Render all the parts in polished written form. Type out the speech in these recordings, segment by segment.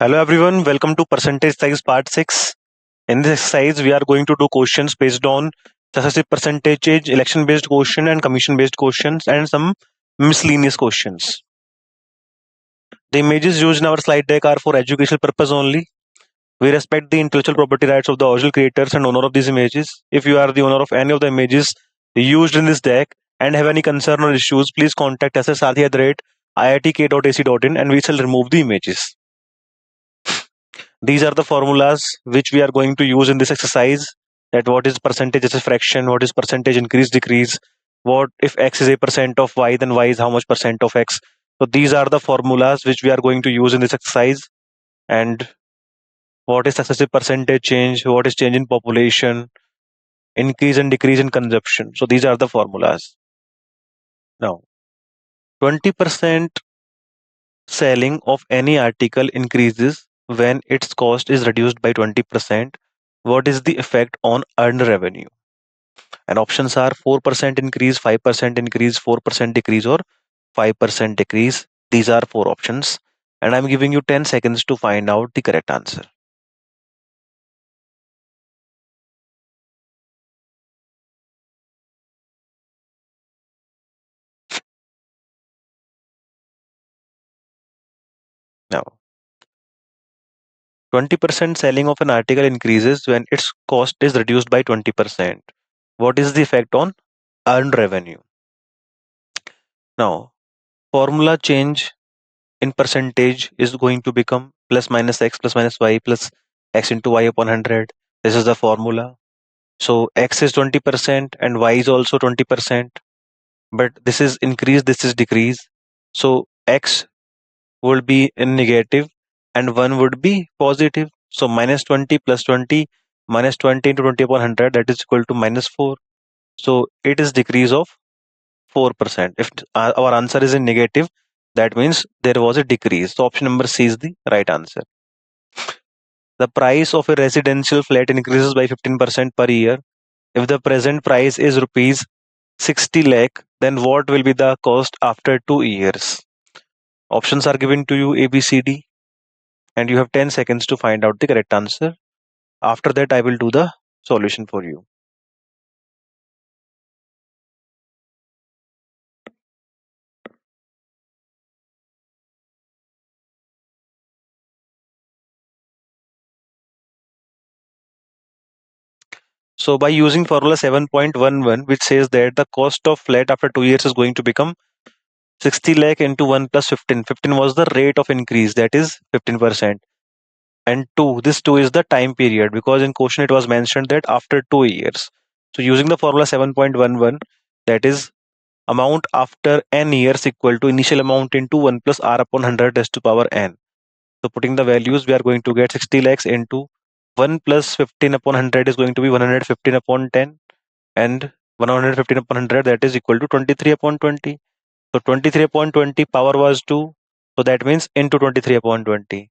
Hello everyone, welcome to percentage size part 6. In this exercise, we are going to do questions based on successive percentage, election based question and commission based questions and some miscellaneous questions. The images used in our slide deck are for educational purpose only. We respect the intellectual property rights of the original creators and owner of these images. If you are the owner of any of the images used in this deck and have any concern or issues, please contact us at sathi@iitk.ac.in and we shall remove the images. These are the formulas which we are going to use in this exercise, that what is percentage as a fraction, what is percentage increase decrease, what if x is a percent of y, then y is how much percent of x. So these are the formulas which we are going to use in this exercise. And what is successive percentage change, what is change in population, increase and decrease in consumption. So these are the formulas. Now 20% selling of any article increases when its cost is reduced by 20%. What is the effect on earned revenue? And options are 4% increase, 5% increase, 4% decrease, or 5% decrease. These are four options. And I'm giving you 10 seconds to find out the correct answer. Now, 20% selling of an article increases when its cost is reduced by 20%. What is the effect on earned revenue? Now, formula change in percentage is going to become plus minus x plus minus y plus x into y upon 100. This is the formula. So x is 20% and y is also 20, but this is increase, this is decrease. So x would be in negative and 1 would be positive. So minus 20 plus 20 minus 20 into 20 upon 100, that is equal to minus 4. So it is decrease of 4%. If our answer is in negative, that means there was a decrease. So option number C is the right answer. The price of a residential flat increases by 15% per year. If the present price is rupees 60 lakh, then what will be the cost after 2 years? Options are given to you A, B, C, D, and you have 10 seconds to find out the correct answer. After that, I will do the solution for you. So by using formula 7.11, which says that the cost of flat after 2 years is going to become 60 lakh into 1 plus 15. 15 was the rate of increase, that is 15%. And 2, this 2 is the time period, because in question it was mentioned that after 2 years. So using the formula 7.11, that is amount after n years equal to initial amount into 1 plus r upon 100 raised to power n. So putting the values, we are going to get 60 lakhs into 1 plus 15 upon 100 is going to be 115 upon 10, and 115 upon 100, that is equal to 23 upon 20. So 23 upon 20 power was 2. So that means into 23 upon 20.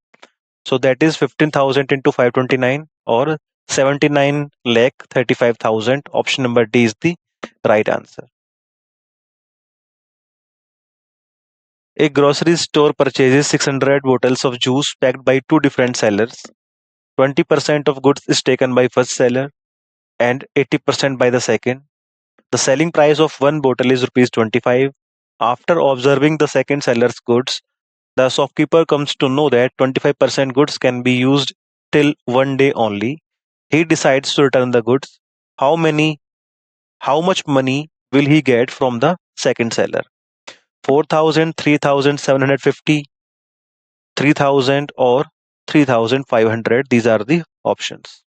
So that is 15,000 into 529, or 79 lakh 35,000. Option number D is the right answer. A grocery store purchases 600 bottles of juice packed by two different sellers. 20% of goods is taken by first seller and 80% by the second. The selling price of one bottle is rupees 25. After observing the second seller's goods, the shopkeeper comes to know that 25% goods can be used till one day only. He decides to return the goods. How much money will he get from the second seller? 4,000, 3,750, 3,000, or 3,500. These are the options.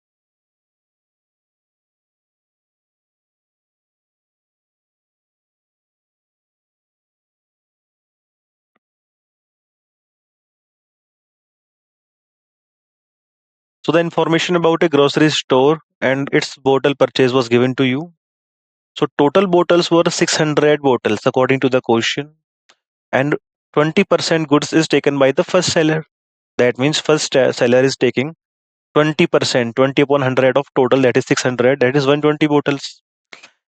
So the information about a grocery store and its bottle purchase was given to you. So total bottles were 600 bottles according to the question, and 20% goods is taken by the first seller. That means first seller is taking 20%, 20 upon 100 of total, that is 600, that is 120 bottles.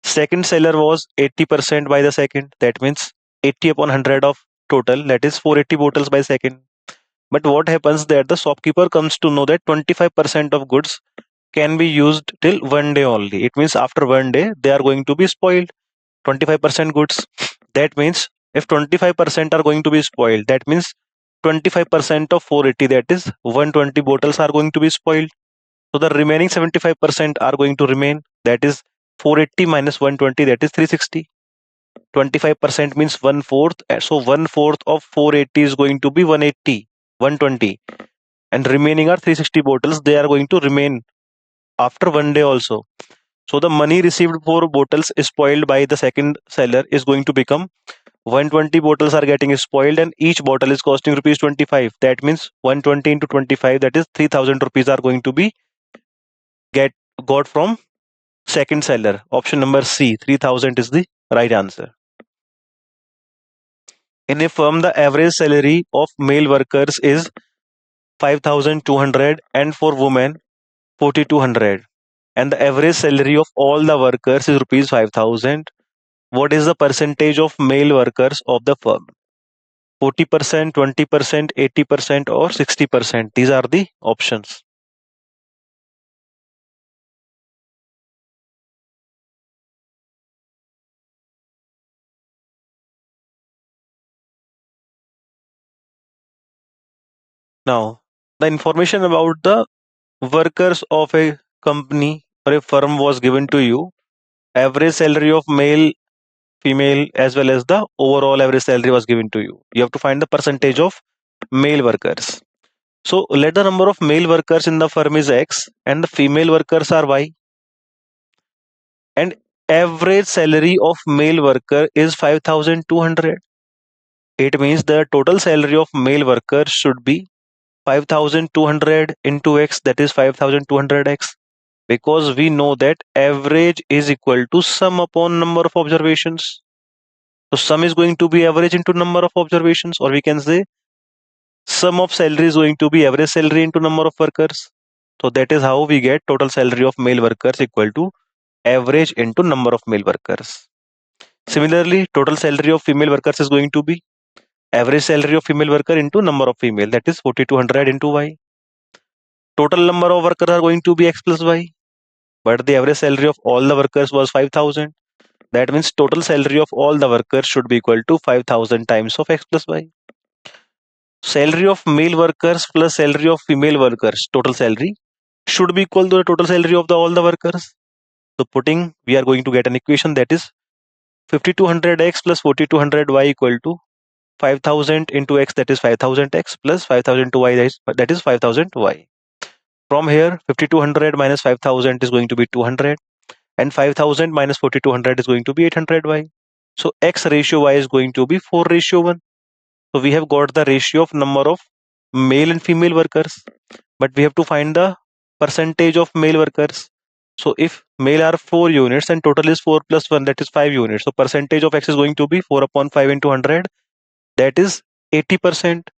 Second seller was 80% by the second, that means 80 upon 100 of total, that is 480 bottles by second. But what happens that the shopkeeper comes to know that 25% of goods can be used till one day only. It means after one day they are going to be spoiled. 25% goods. That means if 25% are going to be spoiled, that means 25% of 480, that is 120 bottles are going to be spoiled. So the remaining 75% are going to remain. That is 480 minus 120, that is 360. 25% means one fourth. So one fourth of 480 is going to be 180, 120, and remaining are 360 bottles. They are going to remain after one day also. So the money received for bottles spoiled by the second seller is going to become 120 bottles are getting spoiled and each bottle is costing rupees 25. That means 120 into 25, that is 3000 rupees are going to be get got from second seller. Option number C, 3000 is the right answer. In a firm, the average salary of male workers is 5200 and for women 4200, and the average salary of all the workers is rupees 5000. What is the percentage of male workers of the firm? 40%, 20%, 80%, or 60%? These are the options. Now, the information about the workers of a company or a firm was given to you. Average salary of male, female, as well as the overall average salary was given to you. You have to find the percentage of male workers. So let the number of male workers in the firm is X and the female workers are Y, and average salary of male worker is 5200. It means the total salary of male worker should be 5200 into X, that is 5200X, because we know that average is equal to sum upon number of observations. So sum is going to be average into number of observations, or we can say sum of salary is going to be average salary into number of workers. So that is how we get total salary of male workers equal to average into number of male workers. Similarly, total salary of female workers is going to be average salary of female worker into number of female, that is 4200 into Y. Total number of workers are going to be X plus Y, but the average salary of all the workers was 5000. That means total salary of all the workers should be equal to 5000 times of X plus Y. Salary of male workers plus salary of female workers, total salary should be equal to the total salary of all the workers. So putting, we are going to get an equation that is 5200X plus 4200Y equal to 5000 into X, that is 5000X, plus 5000 to Y, that is 5000Y. From here 5200 minus 5000 is going to be 200, and 5000 minus 4200 is going to be 800Y. So X ratio Y is going to be 4:1. So we have got the ratio of number of male and female workers, but we have to find the percentage of male workers. So if male are 4 units and total is 4 plus 1, that is 5 units. So percentage of X is going to be 4 upon 5 into 100, that is 80%.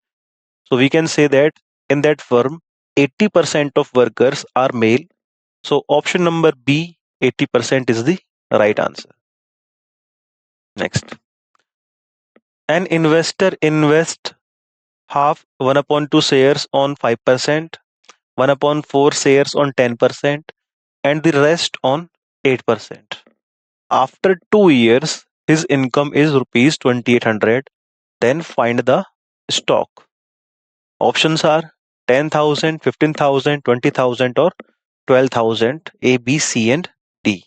So we can say that in that firm 80% of workers are male. So option number B, 80%, is the right answer. Next, an investor invests half 1 upon 2 shares on 5%, 1 upon 4 shares on 10%, and the rest on 8%. After 2 years, his income is rupees 2800. Then find the stock. Options are 10,000, 15,000, 20,000, or 12,000. A, B, C, and D.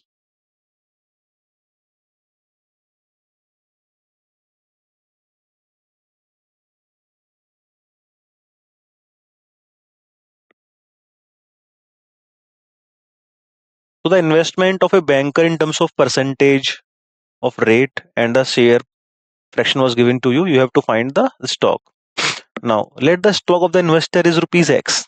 So the investment of a banker in terms of percentage of rate and the share fraction was given to you. You have to find the stock. Now let the stock of the investor is rupees X,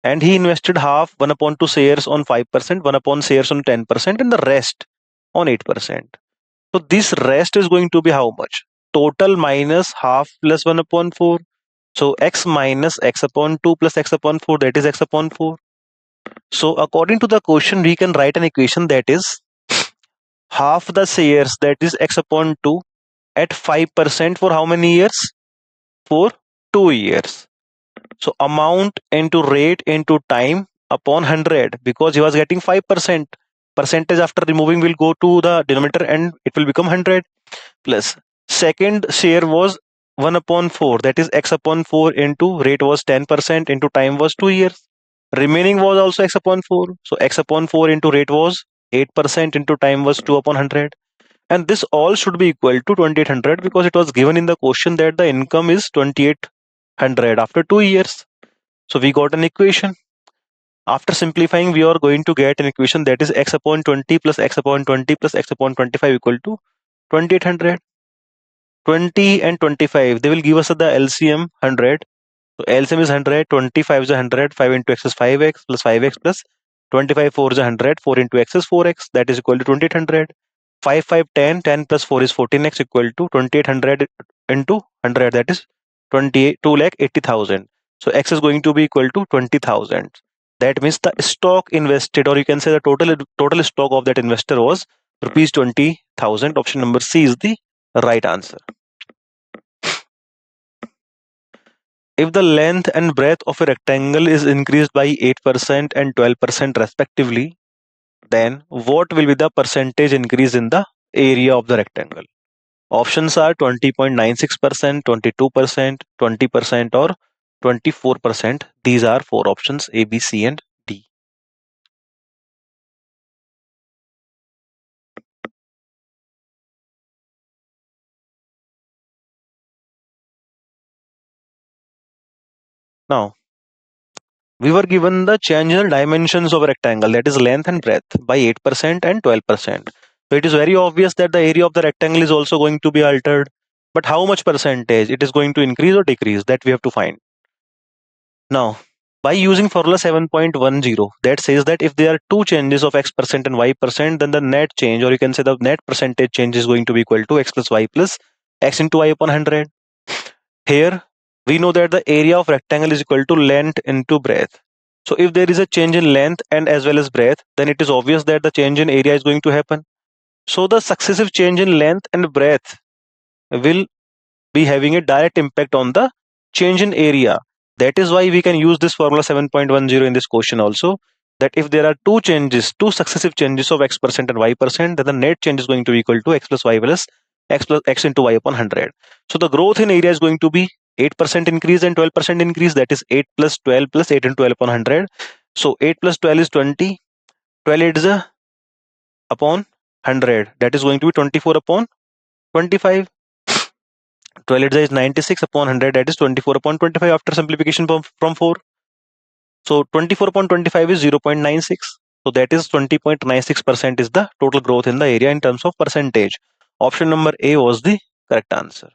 and he invested half 1 upon 2 shares on 5%, 1 upon shares on 10%, and the rest on 8%. So this rest is going to be how much? Total minus half plus 1 upon 4. So X minus X upon 2 plus X upon 4, that is X upon 4. So according to the question, we can write an equation that is half the shares, that is X upon 2, at 5% for how many years? For 2 years. So amount into rate into time upon 100, because he was getting 5%. Percentage after removing will go to the denominator and it will become 100, plus second share was 1 upon 4, that is x upon 4 into rate was 10% into time was 2 years. Remaining was also x upon 4. So x upon 4 into rate was 8% into time was 2 upon 100. And this all should be equal to 2800, because it was given in the question that the income is 2800 after 2 years. So we got an equation. After simplifying, we are going to get an equation that is x upon 20 plus x upon 20 plus x upon 25 equal to 2800. 20 and 25, they will give us the LCM 100. So LCM is 100, 25 is 100, 5 into x is 5x plus 5x plus 25, 4 is 100, 4 into x is 4x, that is equal to 2800. 5, 5, 10, 10 plus 4 is 14x equal to 2800 into 100, that is 28, 2,80,000. So x is going to be equal to 20,000. That means the stock invested, or you can say the total stock of that investor was rupees 20,000. Option number C is the right answer. If the length and breadth of a rectangle is increased by 8% and 12% respectively, then what will be the percentage increase in the area of the rectangle? Options are 20.96%, 22%, 20%, or 24%. These are four options: A, B, C, and D. Now, we were given the change in the dimensions of a rectangle, that is length and breadth, by 8% and 12%. So it is very obvious that the area of the rectangle is also going to be altered. But how much percentage it is going to increase or decrease, that we have to find. Now, by using formula 7.10, that says that if there are two changes of x% and y%, then the net change, or you can say the net percentage change, is going to be equal to x plus y plus x into y upon 100. Here, we know that the area of rectangle is equal to length into breadth. So if there is a change in length and as well as breadth, then it is obvious that the change in area is going to happen. So the successive change in length and breadth will be having a direct impact on the change in area. That is why we can use this formula 7.10 in this question also, that if there are two successive changes of x% and y%, then the net change is going to be equal to x plus y plus x into y upon 100. So the growth in area is going to be 8% increase and 12% increase, that is 8 plus 12 plus 8 into 12 upon 100. So 8 plus 12 is 20, 12 is upon 100, that is going to be 24 upon 25. 12 is 96 upon 100, that is 24 upon 25 after simplification from 4. So 24 upon 25 is 0.96. So that is 20.96% is the total growth in the area in terms of percentage. Option number A was the correct answer.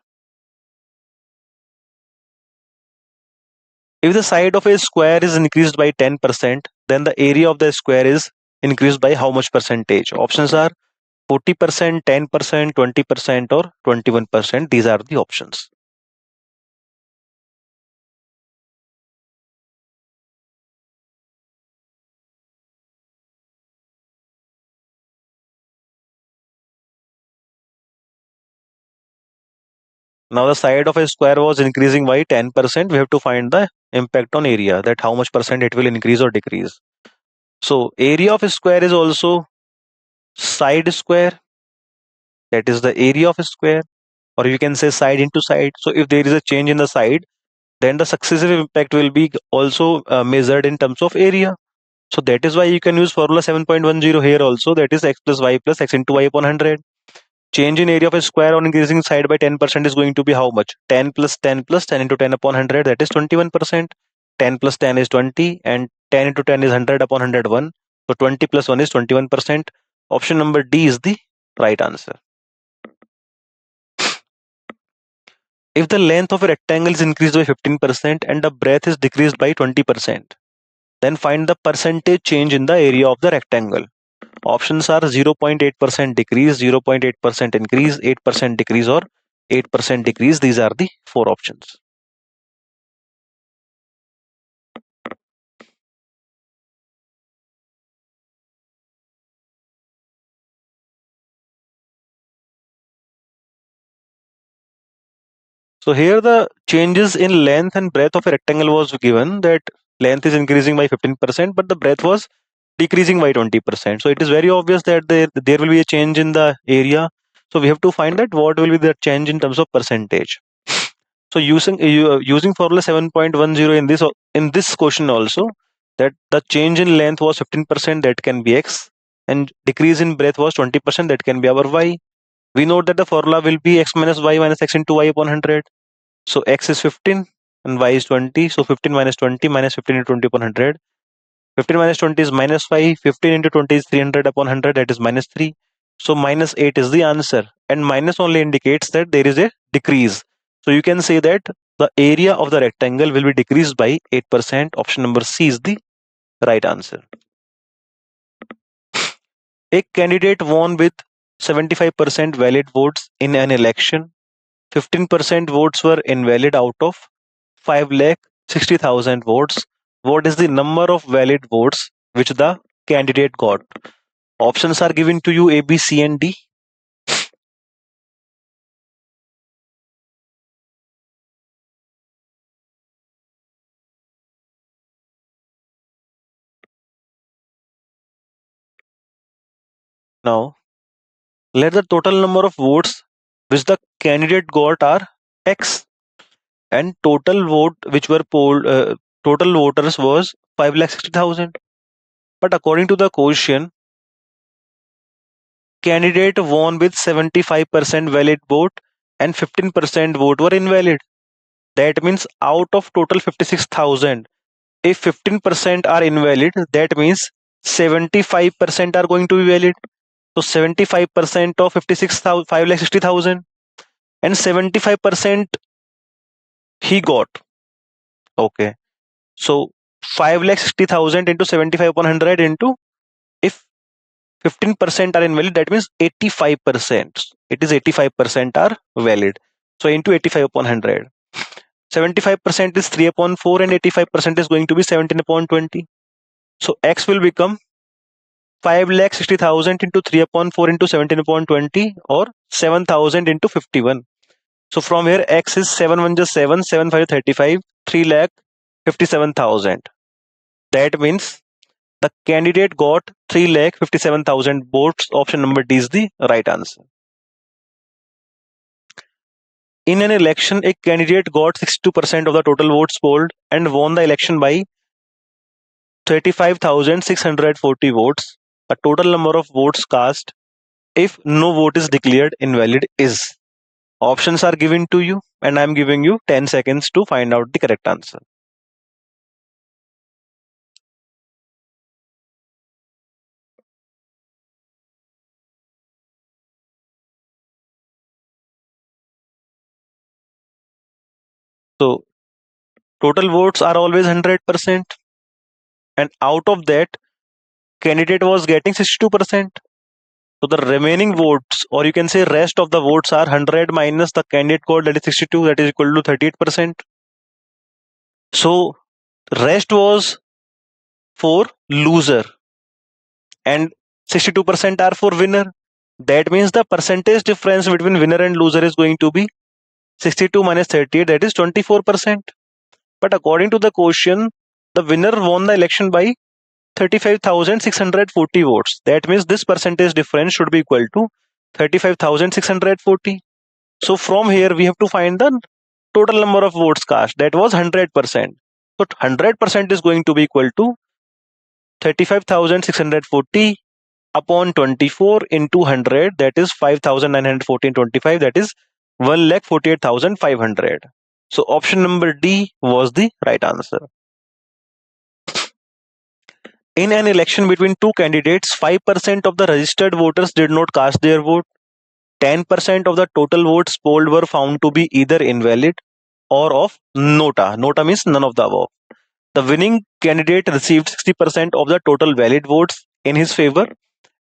If the side of a square is increased by 10%, then the area of the square is increased by how much percentage? Options are 40%, 10%, 20%, or 21%. These are the options. Now the side of a square was increasing by 10%. We have to find the impact on area, that how much percent it will increase or decrease. So area of a square is also side square. That is the area of a square, or you can say side into side. So if there is a change in the side, then the successive impact will be also measured in terms of area. So that is why you can use formula 7.10 here also, that is x plus y plus x into y upon 100. Change in area of a square on increasing side by 10% is going to be how much? 10 plus 10 plus 10 into 10 upon 100, that is 21%. 10 plus 10 is 20, and 10 into 10 is 100 upon 101. So 20 plus 1 is 21%. Option number D is the right answer. If the length of a rectangle is increased by 15% and the breadth is decreased by 20%, then find the percentage change in the area of the rectangle. Options are 0.8% decrease, 0.8% increase, 8% decrease, or 8% decrease. These are the four options. So here the changes in length and breadth of a rectangle was given, that length is increasing by 15%, but the breadth was decreasing by 20%. So it is very obvious that there will be a change in the area. So we have to find that what will be the change in terms of percentage. So using formula 7.10 in this question also, that the change in length was 15%, that can be x, and decrease in breadth was 20%, that can be our y. We know that the formula will be x minus y minus x into y upon 100. So x is 15 and y is 20. So 15 minus 20 minus 15 into 20 upon 100. 15 minus 20 is minus 5. 15 into 20 is 300 upon 100, that is minus 3. So minus 8 is the answer. And minus only indicates that there is a decrease. So you can say that the area of the rectangle will be decreased by 8%. Option number C is the right answer. A candidate won with 75% valid votes in an election. 15% votes were invalid out of 5,60,000 votes. What is the number of valid votes which the candidate got? Options are given to you: A, B, C, and D. Now, let the total number of votes which the candidate got are X, and total vote which were polled, total voters was 5,60,000. But according to the question, candidate won with 75% valid vote and 15% vote were invalid. That means out of total 56,000, if 15% are invalid, that means 75% are going to be valid. So 75% of 56,000, 5,60,000, and 75% he got. Okay. So 5,60,000 into 75 upon 100 into, if 15% are invalid, that means 85%. It is 85% are valid. So into 85 upon 100. 75% is 3 upon 4 and 85% is going to be 17 upon 20. So X will become 5,60,000 into 3 upon 4 into 17 upon 20, or 7,000 into 51. So from here X is 7 1 just 7, 7 5 35, 3,57,000. That means the candidate got 3,57,000 votes. Option number D is the right answer. In an election, a candidate got 62% of the total votes polled and won the election by 35,640 votes. A total number of votes cast if no vote is declared invalid is. Options are given to you, and I am giving you 10 seconds to find out the correct answer. So total votes are always 100%, and out of that, candidate was getting 62%. So the remaining votes, or you can say rest of the votes, are 100 minus the candidate got, that is 62, that is equal to 38%. So rest was for loser and 62% are for winner. That means the percentage difference between winner and loser is going to be 62 minus 38, that is 24%. But according to the question, the winner won the election by 35,640 votes. That means this percentage difference should be equal to 35,640. So from here we have to find the total number of votes cast. That was 100%. So 100% is going to be equal to 35,640 upon 24 into 100, that is 5,914.25, that is 1,48,500. So option number D was the right answer. In an election between two candidates, 5% of the registered voters did not cast their vote. 10% of the total votes polled were found to be either invalid or of nota. Nota means none of the above. The winning candidate received 60% of the total valid votes in his favor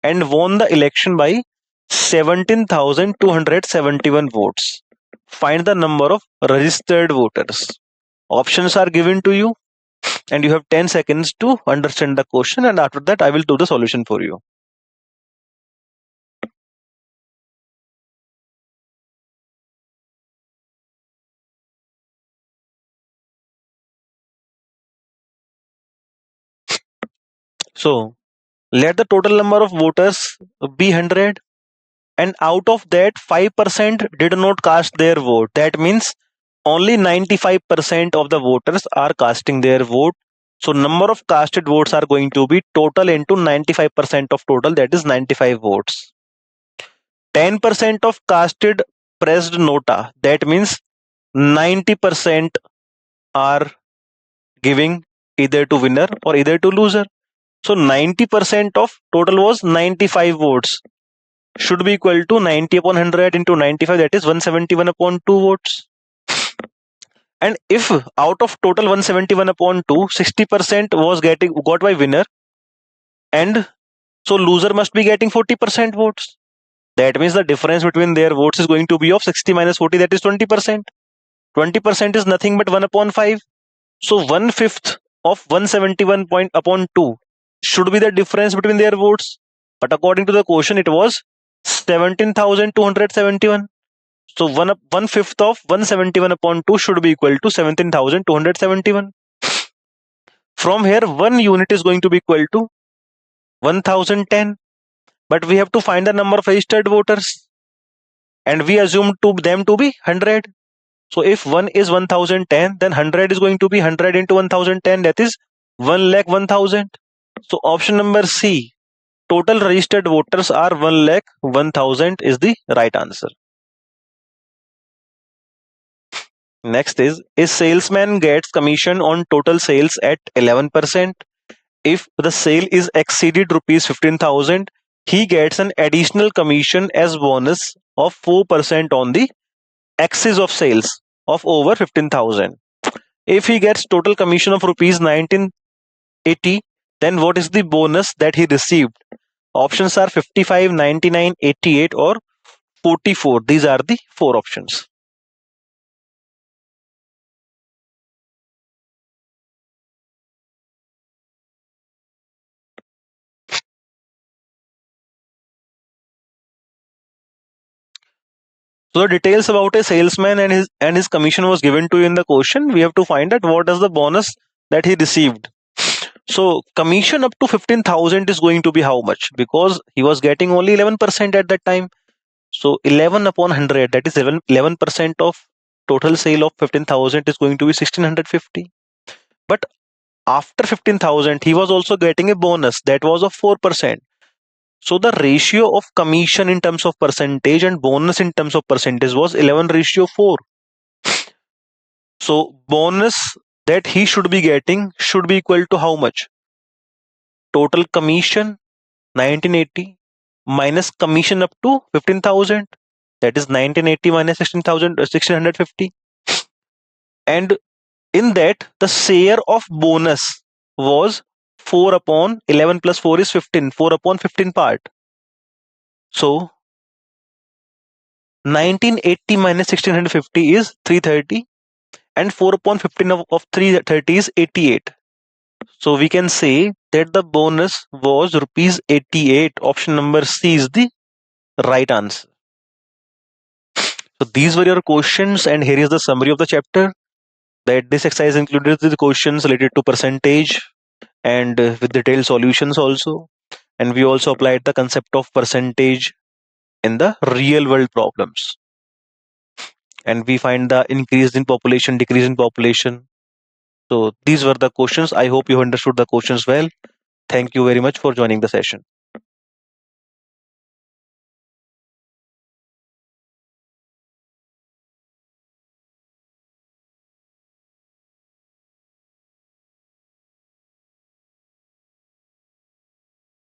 and won the election by 17,271 votes. Find the number of registered voters. Options are given to you, and you have 10 seconds to understand the question, and after that I will do the solution for you. So let the total number of voters be 100, and out of that 5% did not cast their vote. That means only 95% of the voters are casting their vote. So number of casted votes are going to be total into 95% of total, that is 95 votes. 10% of casted pressed nota, that means 90% are giving either to winner or either to loser. So 90% of total was 95 votes, should be equal to 90 upon 100 into 95, that is 171 upon 2 votes. And if out of total 171 upon 2, 60% was got by winner, and so loser must be getting 40% votes. That means the difference between their votes is going to be of 60 minus 40, that is 20%. 20% is nothing but 1 upon 5. So 1/5 of 171 point upon 2 should be the difference between their votes. But according to the question, it was 17,271. So 1/5 of 171 upon 2 should be equal to 17,271. From here, 1 unit is going to be equal to 1010. But we have to find the number of registered voters. And we assume them to be 100. So if 1 is 1010, then 100 is going to be 100 into 1010, that is 1,01,000. So option number C, total registered voters are 1,01,000 is the right answer. Next is salesman gets commission on total sales at 11%. If the sale is exceeded rupees 15,000, he gets an additional commission as bonus of 4% on the excess of sales of over 15,000. If he gets total commission of rupees 1980, then what is the bonus that he received? Options are 55, 99, 88 or 44. These are the 4 options. So the details about a salesman and his commission was given to you in the question. We have to find out what is the bonus that he received. So commission up to 15,000 is going to be how much? Because he was getting only 11% at that time. So 11 upon 100, that is 11% of total sale of 15,000 is going to be 1650. But after 15,000, he was also getting a bonus that was of 4%. So the ratio of commission in terms of percentage and bonus in terms of percentage was 11:4. So bonus that he should be getting should be equal to how much? Total commission 1980 minus commission up to 15,000, that is 1980 minus 1650. And in that the share of bonus was 4 upon 11 plus 4 is 15, 4 upon 15 part. So 1980 minus 1650 is 330, and 4 upon 15 of 330 is 88. So we can say that the bonus was rupees 88. Option number C is the right answer. So these were your questions, and here is the summary of the chapter. That this exercise included the questions related to percentage and with detailed solutions also. And we also applied the concept of percentage in the real world problems. And we find the increase in population, decrease in population. So these were the questions. I hope you understood the questions well. Thank you very much for joining the session.